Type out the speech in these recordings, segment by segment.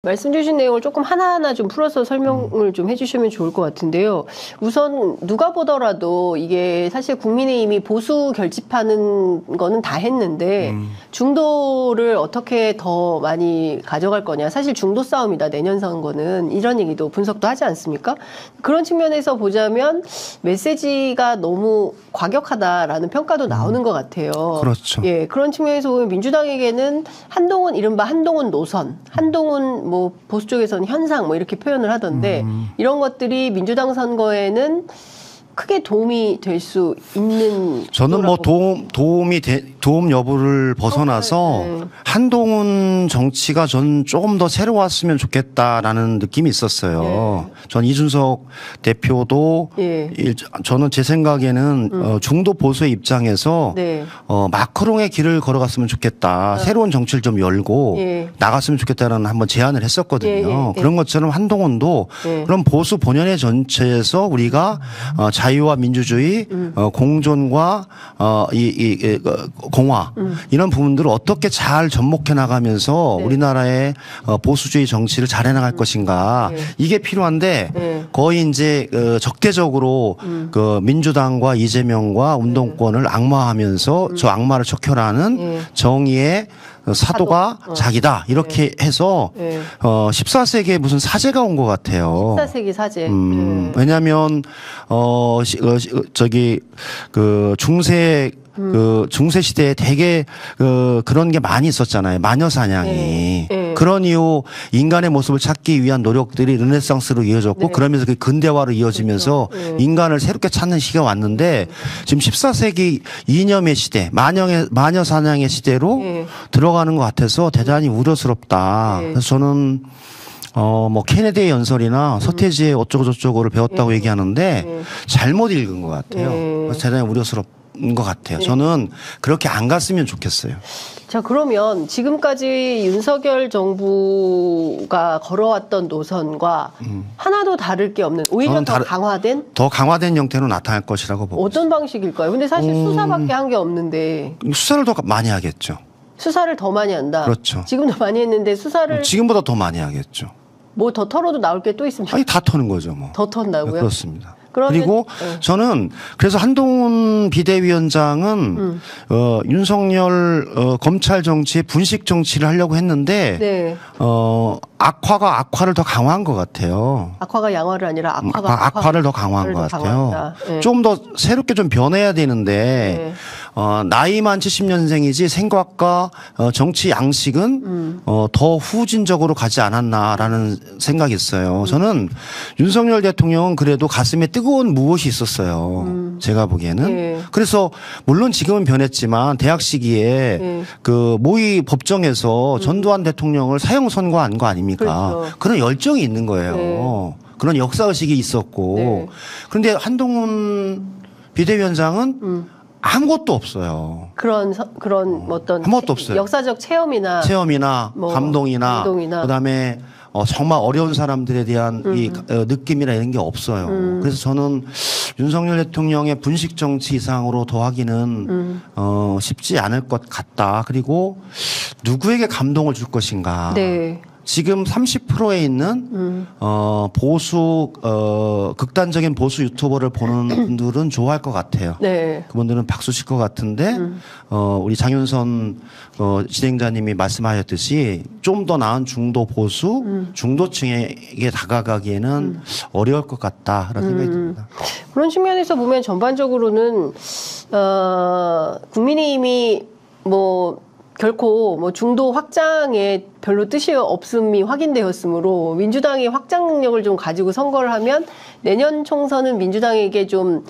말씀 주신 내용을 조금 하나하나 좀 풀어서 설명을 좀 해주시면 좋을 것 같은데요. 우선 누가 보더라도 이게 사실 국민의힘이 보수 결집하는 거는 다 했는데 중도를 어떻게 더 많이 가져갈 거냐. 사실 중도 싸움이다. 내년 선거는 이런 얘기도 분석도 하지 않습니까? 그런 측면에서 보자면 메시지가 너무 과격하다라는 평가도 나오는 것 같아요. 그렇죠. 예, 그런 측면에서 보면 민주당에게는 한동훈 이른바 한동훈 노선, 한동훈 뭐 보수 쪽에서는 현상 뭐 이렇게 표현을 하던데 이런 것들이 민주당 선거에는 크게 도움이 될 수 있는. 저는 뭐 도움 여부를 벗어나서 한동훈 정치가 전 조금 더 새로웠으면 좋겠다라는 느낌이 있었어요. 전 이준석 대표도 저는 제 생각에는 중도 보수의 입장에서 마크롱의 길을 걸어갔으면 좋겠다. 새로운 정치를 좀 열고 나갔으면 좋겠다는 한번 제안을 했었거든요. 그런 것처럼 한동훈도 그런 보수 본연의 전체에서 우리가 자유와 민주주의, 공존과 공화 이런 부분들을 어떻게 잘 접목해 나가면서 우리나라의 보수주의 정치를 잘 해나갈 것인가 이게 필요한데 거의 이제 적대적으로 그 민주당과 이재명과 운동권을 악마하면서 저 악마를 척결하는 정의의 사도가 자기다 이렇게 해서 14세기에 무슨 사제가 온 것 같아요. 14세기 사제. 왜냐하면 저기 그 중세 시대에 되게 그런 게 많이 있었잖아요. 마녀 사냥이. 그런 이후 인간의 모습을 찾기 위한 노력들이 르네상스로 이어졌고 그러면서 그 근대화로 이어지면서 인간을 새롭게 찾는 시기가 왔는데 지금 14세기 이념의 시대, 마녀 사냥의 시대로 들어가는 것 같아서 대단히 우려스럽다. 그래서 저는 뭐 케네디의 연설이나 서태지의 어쩌고저쩌고를 배웠다고 얘기하는데 잘못 읽은 것 같아요. 그래서 대단히 우려스럽다. 것 같아요. 저는 그렇게 안 갔으면 좋겠어요. 자, 그러면 지금까지 윤석열 정부가 걸어왔던 노선과 하나도 다를 게 없는 오히려 더 강화된 형태로 나타날 것이라고 보고 어떤 있습니다. 방식일까요? 근데 사실 수사밖에 한 게 없는데. 수사를 더 많이 하겠죠. 수사를 더 많이 한다. 그렇죠. 지금도 많이 했는데 수사를 지금보다 더 많이 하겠죠. 뭐 더 털어도 나올 게 또 있습니까? 아니 다 터는 거죠, 뭐. 더 턴다고요? 네, 그렇습니다. 그리고 저는 그래서 한동훈 비대위원장은 윤석열 검찰 정치의 분식 정치를 하려고 했는데 악화가 악화를 더 강화한 것 같아요. 악화가 양화를 아니라 악화가 더 강화한 것 같아요. 좀 더 새롭게 좀 변해야 되는데 나이만 70년생이지 생각과 정치 양식은 더 후진적으로 가지 않았나라는 생각이 있어요. 저는 윤석열 대통령은 그래도 가슴에 뜨거운 무엇이 있었어요. 제가 보기에는. 그래서 물론 지금은 변했지만 대학 시기에 그 모의 법정에서 전두환 대통령을 사형 선고한 거 아닙니까? 그렇죠. 그런 열정이 있는 거예요. 그런 역사의식이 있었고. 그런데 한동훈 비대위원장은 아무것도 없어요. 그런 어떤 아무것도 없어요. 역사적 체험이나 뭐 감동이나 그다음에 정말 어려운 사람들에 대한 이 느낌이나 이런 게 없어요. 그래서 저는 윤석열 대통령의 분식 정치 이상으로 더하기는 쉽지 않을 것 같다. 그리고 누구에게 감동을 줄 것인가. 지금 30%에 있는 보수 극단적인 보수 유튜버를 보는 분들은 좋아할 것 같아요. 그분들은 박수 칠 것 같은데 우리 장윤선 진행자님이 말씀하셨듯이 좀 더 나은 중도 보수 중도층에게 다가가기에는 어려울 것 같다라는 생각이 듭니다. 그런 측면에서 보면 전반적으로는 국민의힘이 결코 중도 확장에 별로 뜻이 없음이 확인되었으므로 민주당이 확장 능력을 좀 가지고 선거를 하면 내년 총선은 민주당에게 좀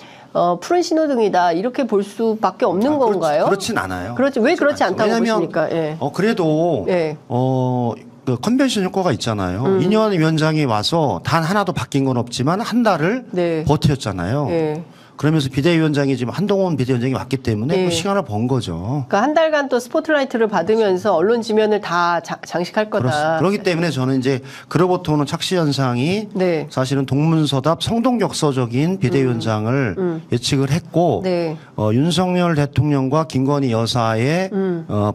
푸른 신호등이다 이렇게 볼 수밖에 없는 건가요? 그렇진 않아요. 왜 그렇지 않다고 보십니까? 그래도 그 컨벤션 효과가 있잖아요. 2년 위원장이 와서 단 하나도 바뀐 건 없지만 한 달을 버텼잖아요. 그러면서 비대위원장이 지금 한동훈 비대위원장이 왔기 때문에 네. 그 시간을 번 거죠. 그러니까 한 달간 또 스포트라이트를 받으면서 언론 지면을 다 장식할 거다. 그렇기 때문에 저는 이제 그로부터 오는 착시 현상이 네. 사실은 동문서답 성동격서적인 비대위원장을 예측을 했고 네. 윤석열 대통령과 김건희 여사의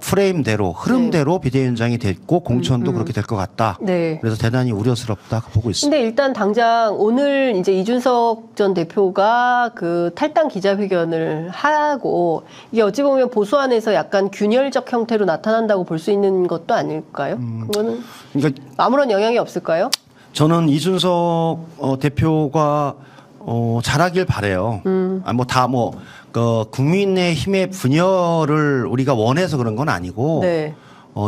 프레임대로 흐름대로 비대위원장이 됐고 공천도 그렇게 될 것 같다. 네. 그래서 대단히 우려스럽다 보고 있습니다. 근데 일단 당장 오늘 이제 이준석 전 대표가 그 탈당 기자회견을 하고 이게 어찌 보면 보수 안에서 약간 균열적 형태로 나타난다고 볼 수 있는 것도 아닐까요? 그거는 그러니까 아무런 영향이 없을까요? 저는 이준석 대표가 잘하길 바래요. 국민의힘의 분열을 우리가 원해서 그런 건 아니고 네.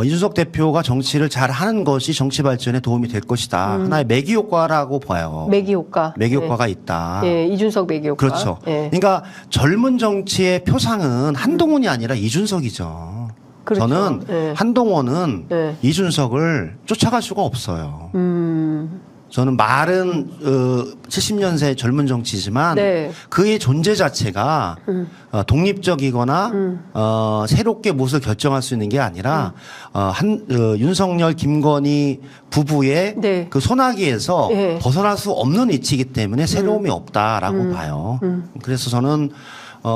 이준석 대표가 정치를 잘 하는 것이 정치 발전에 도움이 될 것이다. 하나의 매기 효과라고 봐요. 매기 효과. 매기 효과가 있다. 예, 이준석 매기 효과. 그렇죠. 예. 그러니까 젊은 정치의 표상은 한동훈이 아니라 이준석이죠. 그렇죠. 저는 예. 한동훈은 예. 이준석을 쫓아갈 수가 없어요. 저는 말은 70년대 젊은 정치지만 네. 그의 존재 자체가 독립적이거나 새롭게 무엇을 결정할 수 있는 게 아니라 윤석열 김건희 부부의 네. 그 소나기에서 네. 벗어날 수 없는 위치이기 때문에 새로움이 없다라고 봐요. 그래서 저는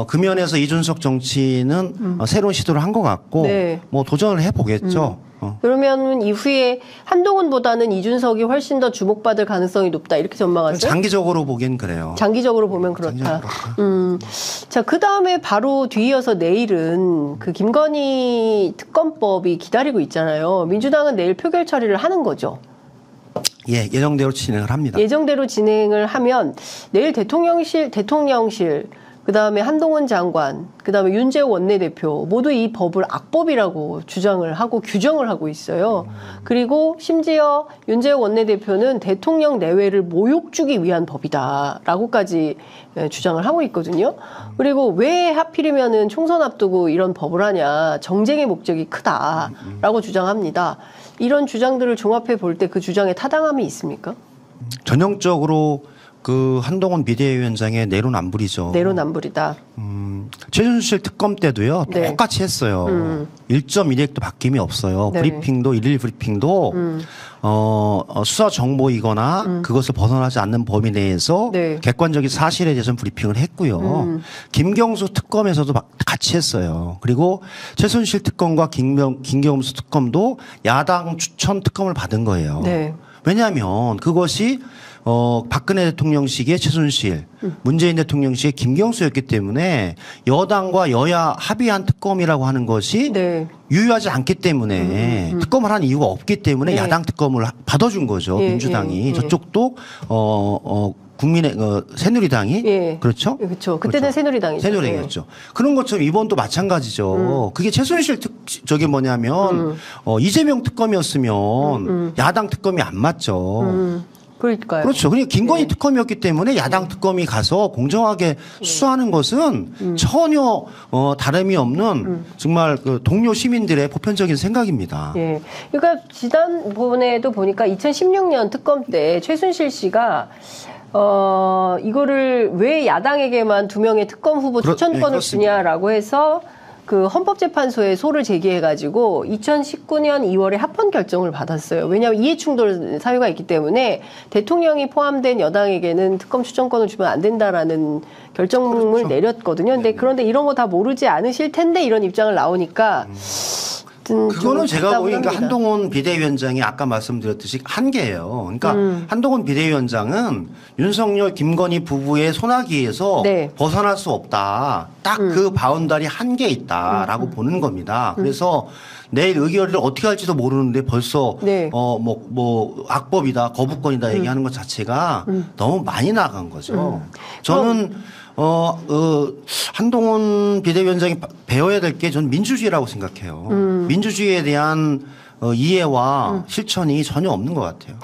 그 면에서 이준석 정치는 새로운 시도를 한 것 같고 네. 뭐 도전을 해보겠죠. 그러면 이후에 한동훈보다는 이준석이 훨씬 더 주목받을 가능성이 높다 이렇게 전망하세요? 장기적으로 보기엔 그래요. 장기적으로 보면 그렇다. 자, 그 다음에 바로 뒤이어서 내일은 그 김건희 특검법이 기다리고 있잖아요. 민주당은 내일 표결 처리를 하는 거죠. 예, 예정대로 진행을 합니다. 예정대로 진행을 하면 내일 대통령실, 그다음에 한동훈 장관, 그다음에 윤재호 원내대표 모두 이 법을 악법이라고 주장을 하고 규정을 하고 있어요. 그리고 심지어 윤재호 원내대표는 대통령 내외를 모욕 주기 위한 법이다라고까지 주장을 하고 있거든요. 그리고 왜 하필이면은 총선 앞두고 이런 법을 하냐, 정쟁의 목적이 크다라고 주장합니다. 이런 주장들을 종합해 볼 때 그 주장에 타당함이 있습니까? 전형적으로 그 한동훈 비대위원장의 내로남불이죠. 내로남불이다. 최순실 특검 때도요. 네. 똑같이 했어요. 1.1핵도 바뀜이 없어요. 네. 브리핑도 일일 브리핑도 수사 정보이거나 그것을 벗어나지 않는 범위 내에서 네. 객관적인 사실에 대해서는 브리핑을 했고요. 김경수 특검에서도 같이 했어요. 그리고 최순실 특검과 김경수 특검도 야당 추천 특검을 받은 거예요. 네. 왜냐하면 그것이 박근혜 대통령 시기에 최순실, 문재인 대통령 시기에 김경수였기 때문에 여당과 여야 합의한 특검이라고 하는 것이 네. 유효하지 않기 때문에 특검을 한 이유가 없기 때문에 네. 야당 특검을 받아준 거죠. 예, 민주당이. 예. 저쪽도 국민의 새누리당이 예. 그렇죠? 그렇죠. 그때는 그렇죠. 새누리당이죠. 새누리당이었죠. 그런 것처럼 이번도 마찬가지죠. 그게 최순실 저게 뭐냐면 이재명 특검이었으면 야당 특검이 안 맞죠. 그러니까요. 그렇죠. 그러니까 김건희 특검이었기 때문에 야당 특검이 가서 공정하게 수사하는 것은 전혀 다름이 없는 정말 그 동료 시민들의 보편적인 생각입니다. 예. 그러니까 지난번에도 보니까 2016년 특검 때 최순실 씨가 이거를 왜 야당에게만 2명의 특검 후보 추천권을 주냐라고 해서 그 헌법재판소에 소를 제기해가지고 2019년 2월에 합헌 결정을 받았어요. 왜냐하면 이해충돌 사유가 있기 때문에 대통령이 포함된 여당에게는 특검 추천권을 주면 안 된다라는 결정을 그렇죠. 내렸거든요. 그런데 이런 거 다 모르지 않으실 텐데 이런 입장을 나오니까 그거는 제가 보기에는 한동훈 비대위원장이 아까 말씀드렸듯이 한계예요. 그러니까 한동훈 비대위원장은 윤석열 김건희 부부의 소나기에서 네. 벗어날 수 없다. 딱 그 바운더리 한계 있다라고 보는 겁니다. 그래서 내일 의결을 어떻게 할지도 모르는데 벌써 네. 악법이다, 거부권이다 얘기하는 것 자체가 너무 많이 나간 거죠. 저는 한동훈 비대위원장이 배워야 될 게 전 민주주의라고 생각해요. 민주주의에 대한 이해와 실천이 전혀 없는 것 같아요.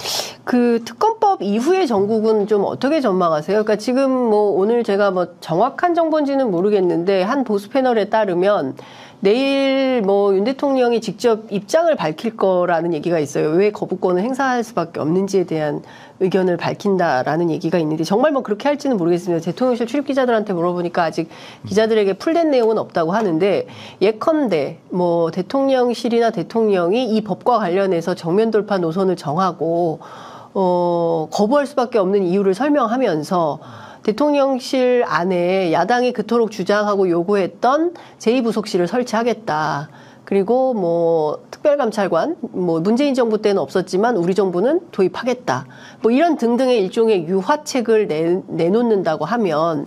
그 특검법 이후의 전국은 좀 어떻게 전망하세요? 그러니까 지금 오늘 제가 정확한 정보인지는 모르겠는데 한 보수 패널에 따르면 내일 뭐 윤 대통령이 직접 입장을 밝힐 거라는 얘기가 있어요. 왜 거부권을 행사할 수밖에 없는지에 대한 의견을 밝힌다라는 얘기가 있는데 정말 뭐 그렇게 할지는 모르겠습니다. 대통령실 출입 기자들한테 물어보니까 아직 기자들에게 풀된 내용은 없다고 하는데 예컨대 뭐 대통령실이나 대통령이 이 법과 관련해서 정면 돌파 노선을 정하고 거부할 수밖에 없는 이유를 설명하면서 대통령실 안에 야당이 그토록 주장하고 요구했던 제2부속실을 설치하겠다. 그리고 뭐 특별감찰관, 뭐 문재인 정부 때는 없었지만 우리 정부는 도입하겠다. 뭐 이런 등등의 일종의 유화책을 내놓는다고 하면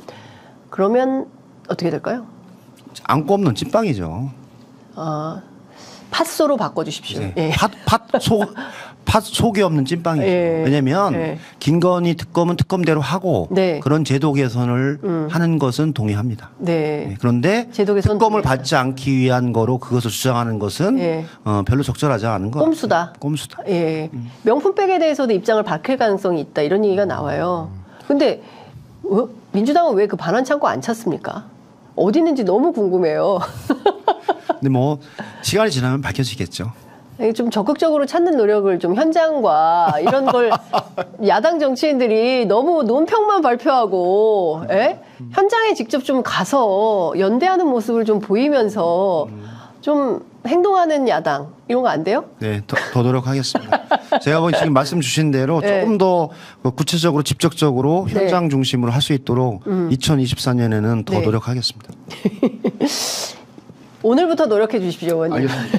그러면 어떻게 될까요? 안고 없는 찐빵이죠. 팥소로 바꿔주십시오. 네. 예. 팥 속이 없는 찐빵이죠. 예. 왜냐하면 예. 김건희 특검은 특검대로 하고 네. 그런 제도 개선을 하는 것은 동의합니다. 네. 네. 그런데 제도 개선 특검을 동의합니다. 받지 않기 위한 거로 그것을 주장하는 것은 예. 별로 적절하지 않은 것 꼼수다. 꼼수다. 예. 명품백에 대해서도 입장을 밝힐 가능성이 있다. 이런 얘기가 나와요. 근데 민주당은 왜 그 반환 창고 안 찾습니까? 어디 있는지 너무 궁금해요. 근데 뭐 시간이 지나면 밝혀지겠죠. 좀 적극적으로 찾는 노력을 좀 현장과 이런 걸 야당 정치인들이 너무 논평만 발표하고 현장에 직접 좀 가서 연대하는 모습을 좀 보이면서 좀 행동하는 야당 이런 거 안 돼요? 네, 더 노력하겠습니다. 제가 뭐 지금 말씀 주신 대로 네. 조금 더 구체적으로 직접적으로 현장 중심으로 할 수 있도록 2024년에는 더 네. 노력하겠습니다. 오늘부터 노력해 주십시오, 의원님. 알겠습니다.